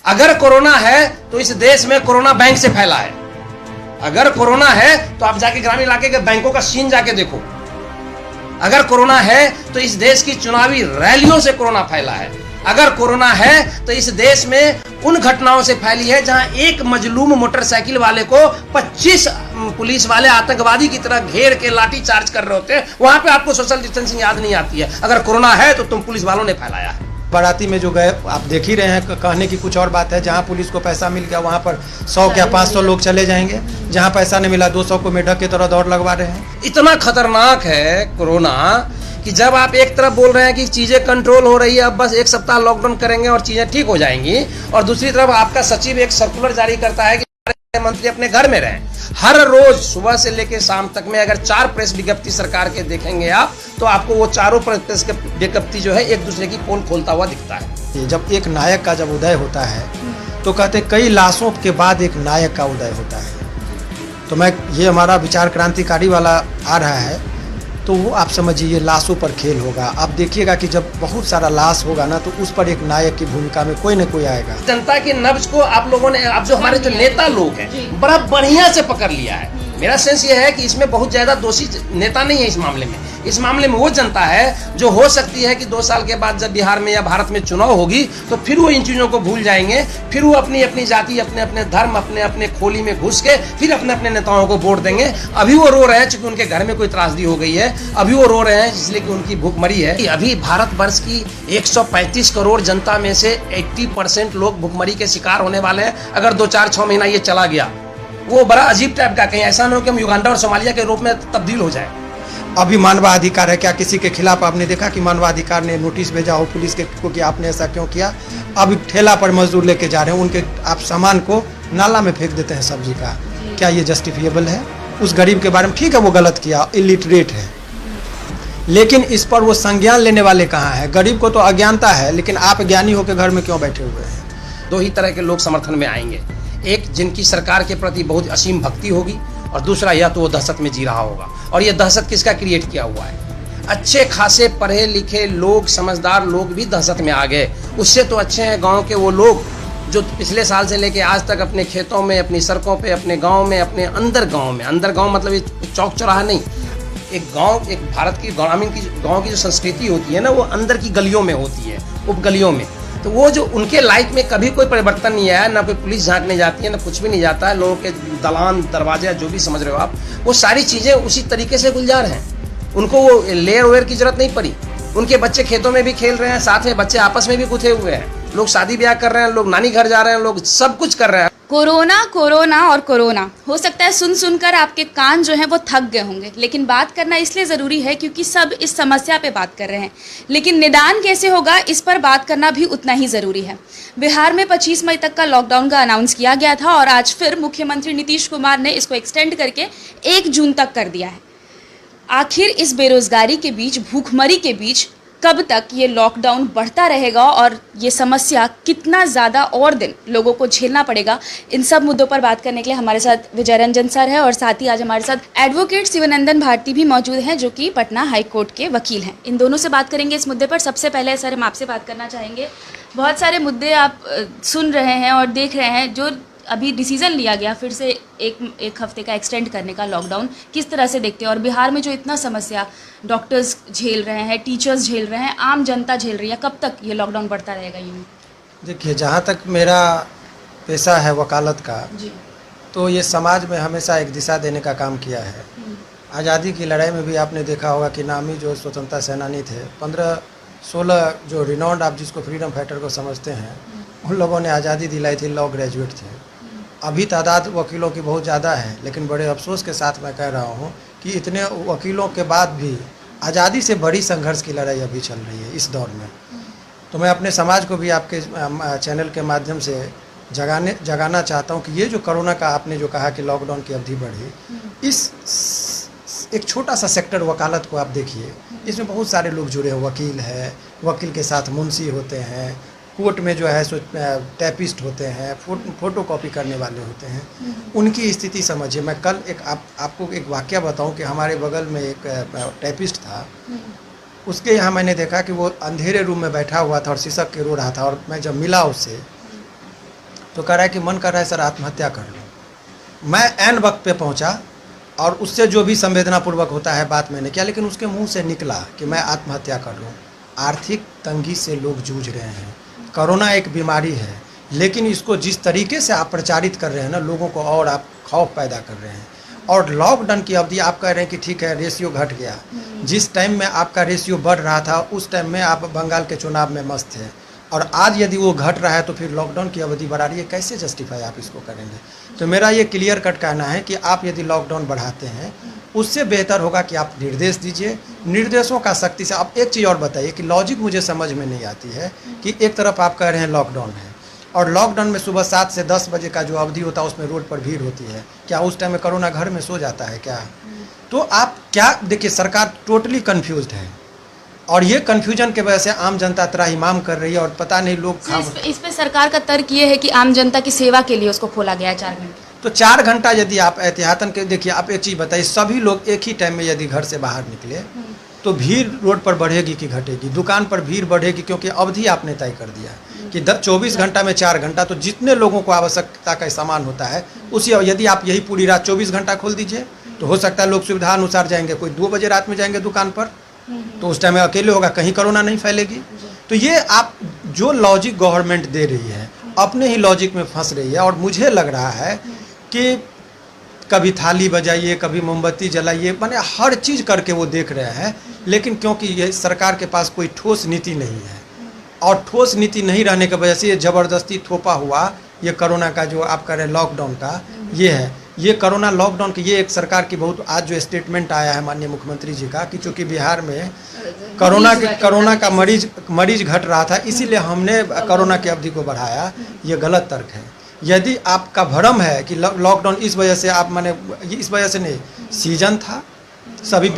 अगर कोरोना है तो इस देश में कोरोना बैंक से फैला है। अगर कोरोना है तो आप जाके ग्रामीण इलाके के बैंकों का सीन जाके देखो। अगर कोरोना है तो इस देश की चुनावी रैलियों से कोरोना फैला है। अगर कोरोना है तो इस देश में उन घटनाओं से फैली है जहां एक मजलूम मोटरसाइकिल वाले को 25 पुलिस वाले आतंकवादी की तरह घेर के लाठी चार्ज कर रहे होते हैं। वहां पे आपको सोशल डिस्टेंसिंग याद नहीं आती है। अगर कोरोना है तो तुम पुलिस वालों ने फैलाया है। बाराती में जो गए आप देख ही रहे हैं, कहने की कुछ और बात है। जहां पुलिस को पैसा मिल गया वहां पर 100 या 500 लोग चले जाएंगे, जहां पैसा नहीं मिला 200 को मेढक की तरह दौड़ लगवा रहे हैं। इतना खतरनाक है कोरोना कि जब आप एक तरफ बोल रहे हैं कि चीजें कंट्रोल हो रही है, अब बस एक सप्ताह लॉकडाउन करेंगे और चीजें ठीक हो जाएंगी, और दूसरी तरफ आपका सचिव एक सर्कुलर जारी करता है कि मंत्री अपने घर में रहें। हर रोज सुबह से लेकर शाम तक में अगर 4 प्रेस विज्ञप्ति सरकार के देखेंगे आप, तो आपको वो चारों प्रेस विज्ञप्ति जो है एक दूसरे की पोल खोलता हुआ दिखता है। जब एक नायक का जब उदय होता है तो कहते कई लाशों के बाद एक नायक का उदय होता है। तो ये हमारा विचार क्रांतिकारी वाला आ रहा है, तो वो आप समझिए ये लाशों पर खेल होगा। आप देखिएगा कि जब बहुत सारा लाश होगा ना, तो उस पर एक नायक की भूमिका में कोई न कोई आएगा। जनता की नब्ज को आप लोगों ने, आप जो हमारे जो नेता लोग हैं, बड़ा बढ़िया से पकड़ लिया है। मेरा सेंस ये है कि इसमें बहुत ज्यादा दोषी नेता नहीं है इस मामले में। इस मामले में वो जनता है जो हो सकती है कि 2 साल के बाद जब बिहार में या भारत में चुनाव होगी तो फिर वो इन चीजों को भूल जाएंगे। फिर वो अपनी अपनी जाति, अपने अपने धर्म, अपने अपने खोली में घुस के फिर अपने अपने नेताओं को वोट देंगे। अभी वो रो रहे हैं क्योंकि उनके घर में कोई त्रासदी हो गई है। अभी वो रो रहे हैं इसलिए कि उनकी भूखमरी है। अभी भारतवर्ष की 135 करोड़ जनता में से 80% लोग भूखमरी के शिकार होने वाले हैं। अगर 2-4-6 महीना ये चला गया, वो बड़ा अजीब टाइप का, कहीं ऐसा ना हो कि हम युगांडा और सोमालिया के रूप में तब्दील हो जाए। अभी मानवाधिकार है, क्या किसी के खिलाफ आपने देखा कि मानवाधिकार ने नोटिस भेजा हो पुलिस के को कि आपने ऐसा क्यों किया? अब ठेला पर मजदूर लेके जा रहे हैं, उनके आप सामान को नाला में फेंक देते हैं सब्जी का। क्या ये जस्टिफिएबल है? उस गरीब के बारे में ठीक है वो गलत किया, इलिटरेट है, लेकिन इस पर वो संज्ञान लेने वाले कहाँ है? गरीब को तो अज्ञानता है, लेकिन आप ज्ञानी होकर घर में क्यों बैठे हुए हैं? 2 ही तरह के लोग समर्थन में आएंगे। एक जिनकी सरकार के प्रति बहुत असीम भक्ति होगी, और दूसरा या तो वो दहशत में जी रहा होगा। और ये दहशत किसका क्रिएट किया हुआ है? अच्छे खासे पढ़े लिखे लोग, समझदार लोग भी दहशत में आ गए। उससे तो अच्छे हैं गांव के वो लोग जो पिछले साल से लेके आज तक अपने खेतों में, अपनी सड़कों पे, अपने गांव में, अपने अंदर गांव मतलब ये चौक चौराहा नहीं, एक गांव, एक भारत की ग्रामीण की गांव की जो संस्कृति होती है ना, वो अंदर की गलियों में होती है, उपगलियों में। तो वो जो उनके लाइफ में कभी कोई परिवर्तन नहीं आया, ना कोई पुलिस झांकने जाती है, ना कुछ भी नहीं जाता है। लोगों के दलान, दरवाजे, जो भी समझ रहे हो आप, वो सारी चीज़ें उसी तरीके से गुलजार हैं। उनको वो लेयर वेयर की जरूरत नहीं पड़ी। उनके बच्चे खेतों में भी खेल रहे हैं, साथ में बच्चे आपस में भी गुथे हुए हैं। लोग शादी ब्याह कर रहे हैं, लोग नानी घर जा रहे हैं, लोग सब कुछ कर रहे हैं। कोरोना कोरोना और कोरोना, हो सकता है सुन सुनकर आपके कान जो हैं वो थक गए होंगे, लेकिन बात करना इसलिए ज़रूरी है क्योंकि सब इस समस्या पे बात कर रहे हैं। लेकिन निदान कैसे होगा, इस पर बात करना भी उतना ही ज़रूरी है। बिहार में 25 मई तक का लॉकडाउन का अनाउंस किया गया था और आज फिर मुख्यमंत्री नीतीश कुमार ने इसको एक्सटेंड करके 1 जून तक कर दिया है। आखिर इस बेरोज़गारी के बीच, भूखमरी के बीच कब तक ये लॉकडाउन बढ़ता रहेगा और ये समस्या कितना ज़्यादा और दिन लोगों को झेलना पड़ेगा, इन सब मुद्दों पर बात करने के लिए हमारे साथ विजय रंजन सर है, और साथ ही आज हमारे साथ एडवोकेट शिवानंदन भारती भी मौजूद हैं जो कि पटना हाई कोर्ट के वकील हैं। इन दोनों से बात करेंगे इस मुद्दे पर। सबसे पहले सर हम आपसे बात करना चाहेंगे, बहुत सारे मुद्दे आप सुन रहे हैं और देख रहे हैं, जो अभी डिसीज़न लिया गया फिर से एक हफ्ते का एक्सटेंड करने का लॉकडाउन, किस तरह से देखते हैं? और बिहार में जो इतना समस्या डॉक्टर्स झेल रहे हैं, टीचर्स झेल रहे हैं, आम जनता झेल रही है, कब तक ये लॉकडाउन बढ़ता रहेगा? यूँ देखिए, जहाँ तक मेरा पेशा है वकालत का जी, तो ये समाज में हमेशा एक दिशा देने का काम किया है। आज़ादी की लड़ाई में भी आपने देखा होगा कि नामी जो स्वतंत्रता सेनानी थे, 15-16 जो रिनाउंड, आप जिसको फ्रीडम फाइटर को समझते हैं, उन लोगों ने आज़ादी दिलाई थी, लॉ ग्रेजुएट थे। अभी तादाद वकीलों की बहुत ज़्यादा है, लेकिन बड़े अफसोस के साथ मैं कह रहा हूँ कि इतने वकीलों के बाद भी आज़ादी से बड़ी संघर्ष की लड़ाई अभी चल रही है इस दौर में। तो मैं अपने समाज को भी आपके चैनल के माध्यम से जगाना चाहता हूँ कि ये जो कोरोना का आपने जो कहा कि लॉकडाउन की अवधि बढ़ी, इस एक छोटा सा सेक्टर वकालत को आप देखिए, इसमें बहुत सारे लोग जुड़े हैं। वकील है, वकील के साथ मुंशी होते हैं, कोर्ट में जो है सो टैपिस्ट होते हैं, फोटो कॉपी करने वाले होते हैं। उनकी स्थिति समझिए। मैं कल आपको एक वाकया बताऊं कि हमारे बगल में एक टैपिस्ट था, उसके यहाँ मैंने देखा कि वो अंधेरे रूम में बैठा हुआ था और शीशक के रो रहा था। और मैं जब मिला उससे तो कह रहा है कि मन कर रहा है सर आत्महत्या कर लूँ। मैं ऐन वक्त पे पहुंचा और उससे जो भी संवेदनापूर्वक होता है बात मैंने किया, लेकिन उसके मुंह से निकला कि मैं आत्महत्या कर लूँ। आर्थिक तंगी से लोग जूझ रहे हैं, कोरोना एक बीमारी है, लेकिन इसको जिस तरीके से आप प्रचारित कर रहे हैं ना, लोगों को और आप खौफ पैदा कर रहे हैं। और लॉकडाउन की अवधि आप कह रहे हैं कि ठीक है रेशियो घट गया, जिस टाइम में आपका रेशियो बढ़ रहा था उस टाइम में आप बंगाल के चुनाव में मस्त थे, और आज यदि वो घट रहा है तो फिर लॉकडाउन की अवधि बढ़ा रही है, कैसे जस्टिफाई आप इसको करेंगे? तो मेरा ये क्लियर कट कहना है कि आप यदि लॉकडाउन बढ़ाते हैं उससे बेहतर होगा कि आप निर्देश दीजिए, निर्देशों का सख्ती से। आप एक चीज़ और बताइए कि लॉजिक मुझे समझ में नहीं आती है कि एक तरफ आप कह रहे हैं लॉकडाउन है और लॉकडाउन में सुबह 7 से 10 बजे का जो अवधि होता है उसमें रोड पर भीड़ होती है, क्या उस टाइम में कोरोना घर में सो जाता है क्या? तो आप क्या देखिए, सरकार टोटली कन्फ्यूज्ड है और ये कन्फ्यूजन के वजह से आम जनता त्राहिमाम कर रही है और पता नहीं लोग इस पे सरकार का तर्क ये है कि आम जनता की सेवा के लिए उसको खोला गया है 4 घंटे। तो 4 घंटा यदि आप एहतियातन के देखिए, आप एक चीज़ बताइए, सभी लोग एक ही टाइम में यदि घर से बाहर निकले तो भीड़ रोड पर बढ़ेगी कि घटेगी? दुकान पर भीड़ बढ़ेगी, क्योंकि अवधि आपने तय कर दिया कि 24 घंटा में 4 घंटा, तो जितने लोगों को आवश्यकता का सामान होता है उसी, यदि आप यही पूरी रात 24 घंटा खोल दीजिए तो हो सकता है लोग सुविधा अनुसार जाएंगे, कोई 2 बजे रात में जाएंगे दुकान पर, तो उस टाइम में अकेले होगा, कहीं कोरोना नहीं फैलेगी। तो ये आप जो लॉजिक गवर्नमेंट दे रही है अपने ही लॉजिक में फंस रही है, और मुझे लग रहा है कि कभी थाली बजाइए, कभी मोमबत्ती जलाइए, माने हर चीज़ करके वो देख रहे हैं, लेकिन क्योंकि ये सरकार के पास कोई ठोस नीति नहीं है और ठोस नीति नहीं रहने की वजह से ये ज़बरदस्ती थोपा हुआ ये कोरोना का जो आप कह रहे हैं लॉकडाउन का, ये है, ये कोरोना लॉकडाउन की ये एक सरकार की बहुत आज जो स्टेटमेंट आया है माननीय मुख्यमंत्री जी का कि चूँकि बिहार में कोरोना का मरीज घट रहा था, इसीलिए हमने कोरोना की अवधि को बढ़ाया, ये गलत तर्क है। यदि आपका भ्रम है कि लॉकडाउन इस वजह से आप माने, इस वजह से नहीं, सीजन था, सभी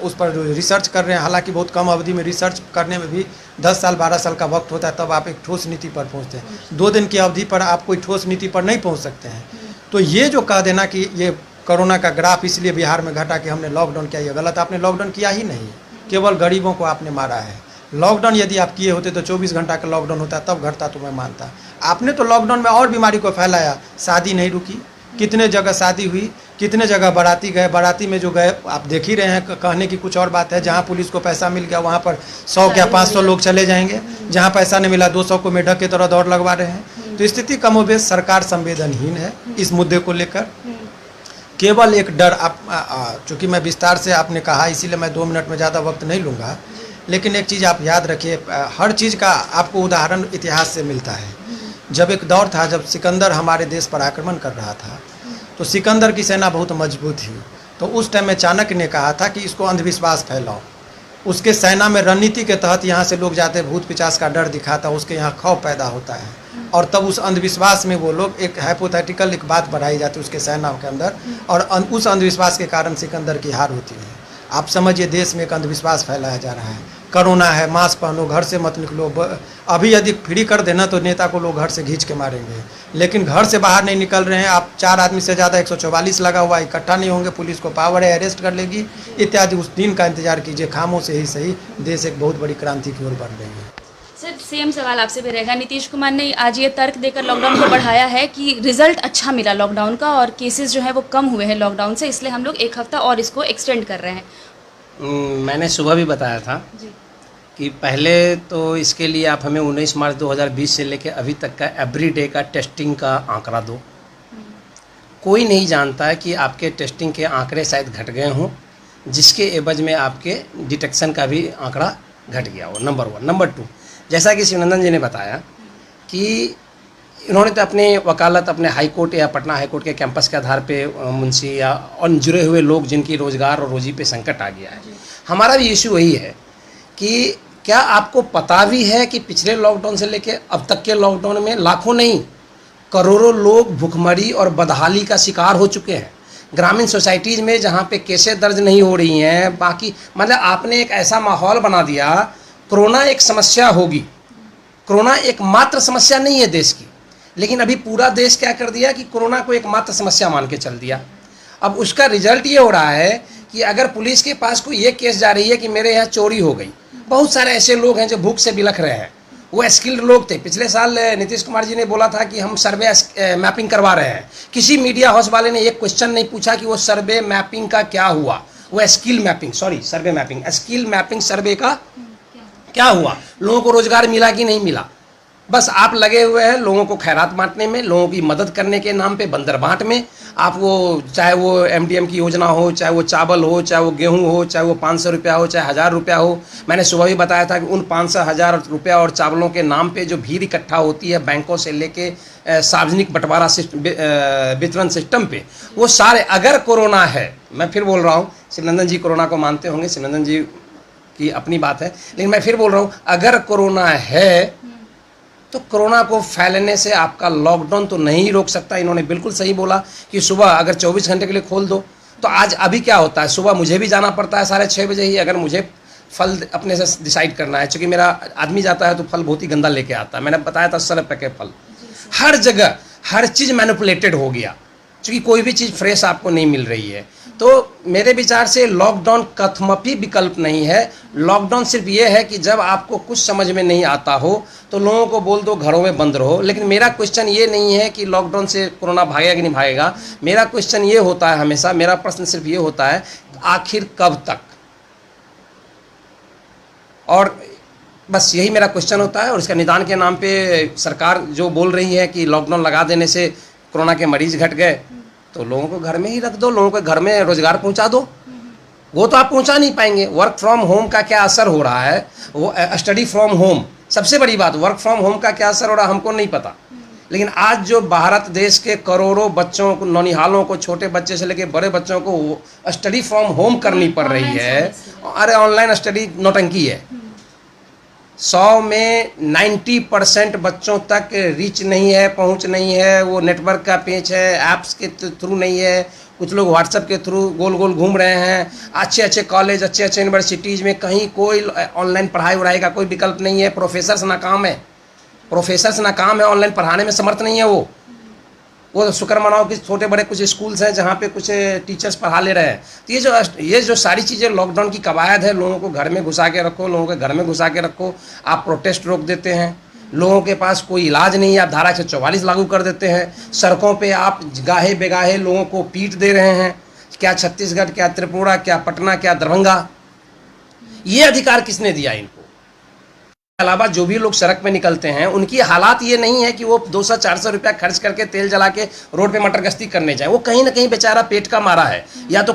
उस पर रिसर्च कर रहे हैं, हालांकि बहुत कम अवधि में रिसर्च करने में भी 10 साल 12 साल का वक्त होता है, तब आप एक ठोस नीति पर पहुंचते हैं। 2 दिन की अवधि पर आप कोई ठोस नीति पर नहीं पहुंच सकते हैं। तो ये जो कह देना कि ये कोरोना का ग्राफ इसलिए बिहार में घटा कि हमने लॉकडाउन किया, ये गलत। आपने लॉकडाउन किया ही नहीं, केवल गरीबों को आपने मारा है। लॉकडाउन यदि आप किए होते तो 24 घंटा का लॉकडाउन होता तब घटता तो मैं मानता। आपने तो लॉकडाउन में और बीमारी को फैलाया, शादी नहीं रुकी, कितने जगह शादी हुई, कितने जगह बाराती गए, बाराती में जो गए आप देख ही रहे हैं, कहने की कुछ और बात है, जहाँ पुलिस को पैसा मिल गया वहाँ पर 100 या 500 लोग चले जाएंगे, जहाँ पैसा नहीं मिला 200 को मेढक की तरह दौड़ लगवा रहे हैं। तो स्थिति कमोबेश सरकार संवेदनहीन है इस मुद्दे को लेकर। केवल एक डर, आप चूँकि मैं विस्तार से आपने कहा इसीलिए मैं 2 मिनट में ज़्यादा वक्त नहीं लूँगा, लेकिन एक चीज़ आप याद रखिए, हर चीज़ का आपको उदाहरण इतिहास से मिलता है। जब एक दौर था जब सिकंदर हमारे देश पर आक्रमण कर रहा था, तो सिकंदर की सेना बहुत मजबूत थी, तो उस टाइम में चाणक्य ने कहा था कि इसको अंधविश्वास फैलाओ। उसके सेना में रणनीति के तहत यहाँ से लोग जाते, भूत पिचास का डर दिखाता, उसके यहाँ खौफ पैदा होता है, और तब उस अंधविश्वास में वो लोग एक हाइपोथेटिकल एक बात बढ़ाई जाती है उसके सेना के अंदर, और उस अंधविश्वास के कारण सिकंदर की हार होती है। आप समझिए देश में एक अंधविश्वास फैलाया जा रहा है, कोरोना है, मास्क पहनो, घर से मत निकलो। अभी यदि फ्री कर देना तो नेता को लोग घर से खींच के मारेंगे, लेकिन घर से बाहर नहीं निकल रहे हैं आप। 4 आदमी से ज़्यादा 144 लगा हुआ, इकट्ठा नहीं होंगे, पुलिस को पावर है, अरेस्ट कर लेगी इत्यादि। उस दिन का इंतजार कीजिए, खामोश ही सही देश एक बहुत बड़ी क्रांति की ओर बढ़ रही है। सर सेम सवाल आपसे भी रहेगा। नीतीश कुमार ने आज ये तर्क देकर लॉकडाउन को बढ़ाया है कि रिजल्ट अच्छा मिला लॉकडाउन का और केसेस जो है वो कम हुए हैं लॉकडाउन से, इसलिए हम लोग 1 हफ्ता और इसको एक्सटेंड कर रहे हैं। मैंने सुबह भी बताया था जी। कि पहले तो इसके लिए आप हमें 19 मार्च 2020 से लेकर अभी तक का एवरीडे का टेस्टिंग का आंकड़ा दो। कोई नहीं जानता है कि आपके टेस्टिंग के आंकड़े शायद घट गए हों, जिसके एवज में आपके डिटेक्शन का भी आंकड़ा घट गया हो, नंबर 1। नंबर 2, जैसा कि शिवानंदन जी ने बताया कि इन्होंने तो अपनी वकालत अपने हाई कोर्ट या पटना हाई कोर्ट के कैंपस के आधार पे मुंशी या और जुड़े हुए लोग जिनकी रोज़गार और रोजी पे संकट आ गया है। हमारा भी इशू वही है कि क्या आपको पता भी है कि पिछले लॉकडाउन से लेके अब तक के लॉकडाउन में लाखों नहीं करोड़ों लोग भुखमरी और बदहाली का शिकार हो चुके हैं। ग्रामीण सोसाइटीज़ में जहाँ पे केसें दर्ज नहीं हो रही हैं, बाकी मतलब आपने एक ऐसा माहौल बना दिया, कोरोना एक समस्या होगी, कोरोना एकमात्र समस्या नहीं है देश की, लेकिन अभी पूरा देश क्या कर दिया कि कोरोना को एकमात्र समस्या मान के चल दिया। अब उसका रिजल्ट ये हो रहा है कि अगर पुलिस के पास कोई ये केस जा रही है कि मेरे यहाँ चोरी हो गई, बहुत सारे ऐसे लोग हैं जो भूख से बिलख रहे हैं, वो स्किल्ड लोग थे। पिछले साल नीतीश कुमार जी ने बोला था कि हम सर्वे मैपिंग करवा रहे हैं। किसी मीडिया हाउस वाले ने एक क्वेश्चन नहीं पूछा कि वो सर्वे मैपिंग का क्या हुआ, वो स्किल मैपिंग, सॉरी सर्वे मैपिंग, स्किल मैपिंग सर्वे का क्या हुआ, लोगों को रोजगार मिला कि नहीं मिला। बस आप लगे हुए हैं लोगों को खैरात बांटने में, लोगों की मदद करने के नाम पे बंदर बांट में। आप वो चाहे वो MDM की योजना हो, चाहे वो चावल हो, चाहे वो गेहूं हो, चाहे वो 500 रुपया हो, चाहे 1000 रुपया हो। मैंने सुबह भी बताया था कि उन 500, 1000 रुपया और चावलों के नाम पे जो भीड़ इकट्ठा होती है बैंकों से लेके सार्वजनिक बंटवारा वितरण सिस्टम पे, वो सारे, अगर कोरोना है, मैं फिर बोल रहा हूँ, शिवनंदन जी कोरोना को मानते होंगे, शिवनंदन जी की अपनी बात है, लेकिन मैं फिर बोल रहा हूँ, अगर कोरोना है तो कोरोना को फैलने से आपका लॉकडाउन तो नहीं रोक सकता। इन्होंने बिल्कुल सही बोला कि सुबह अगर 24 घंटे के लिए खोल दो, तो आज अभी क्या होता है, सुबह मुझे भी जाना पड़ता है 6:30 बजे ही, अगर मुझे फल अपने से डिसाइड करना है, क्योंकि मेरा आदमी जाता है तो फल बहुत ही गंदा लेके आता है। मैंने बताया था 10 रुपये के फल, हर जगह हर चीज़ मैनिपुलेटेड हो गया, क्योंकि कोई भी चीज़ फ्रेश आपको नहीं मिल रही है। तो मेरे विचार से लॉकडाउन कथमपि विकल्प नहीं है। लॉकडाउन सिर्फ ये है कि जब आपको कुछ समझ में नहीं आता हो तो लोगों को बोल दो घरों में बंद रहो। लेकिन मेरा क्वेश्चन ये नहीं है कि लॉकडाउन से कोरोना भागेगा कि नहीं भागेगा। मेरा क्वेश्चन ये होता है, हमेशा मेरा प्रश्न सिर्फ ये होता है, आखिर कब तक। और बस यही मेरा क्वेश्चन होता है। और इसका निदान के नाम पे सरकार जो बोल रही है कि लॉकडाउन लगा देने से कोरोना के मरीज घट गए, तो लोगों को घर में ही रख दो, लोगों को घर में रोजगार पहुंचा दो। वो तो आप पहुंचा नहीं पाएंगे। वर्क फ्रॉम होम का क्या असर हो रहा है, वो स्टडी फ्रॉम होम, सबसे बड़ी बात, वर्क फ्रॉम होम का क्या असर हो रहा है हमको नहीं पता। लेकिन आज जो भारत देश के करोड़ों बच्चों को, नौनिहालों को, छोटे बच्चे से लेकर बड़े बच्चों को स्टडी फ्रॉम होम करनी पड़ रही है। अरे ऑनलाइन स्टडी नौटंकी है। 100 में 90% बच्चों तक रीच नहीं है, पहुंच नहीं है, वो नेटवर्क का पेच है, ऐप्स के थ्रू नहीं है। कुछ लोग व्हाट्सएप के थ्रू गोल गोल घूम रहे हैं। अच्छे अच्छे कॉलेज, अच्छे अच्छे यूनिवर्सिटीज़ में कहीं कोई ऑनलाइन पढ़ाई वढ़ाई का कोई विकल्प नहीं है। प्रोफेसर्स नाकाम है, प्रोफेसर्स नाकाम है, ऑनलाइन पढ़ाने में समर्थ नहीं है। वो शुक्र मनाओ कि छोटे बड़े कुछ स्कूल्स हैं जहाँ पे कुछ टीचर्स पढ़ा ले रहे हैं। तो ये जो सारी चीज़ें लॉकडाउन की कवायद है, लोगों को घर में घुसा के रखो, लोगों के घर में घुसा के रखो। आप प्रोटेस्ट रोक देते हैं, लोगों के पास कोई इलाज नहीं है, आप धारा 144 लागू कर देते हैं। सड़कों पे आप गाहे बेगाहे लोगों को पीट दे रहे हैं। क्या छत्तीसगढ़, क्या त्रिपुरा, क्या पटना, क्या दरभंगा, ये अधिकार किसने दिया इनको? अलावा जो भी लोग सड़क पे निकलते हैं उनकी हालात ये नहीं है कि वो 200-400 रुपया खर्च करके तेल जला के रोड पे मटर गश्ती करने जाए। वो कहीं ना कहीं बेचारा पेट का मारा है, या तो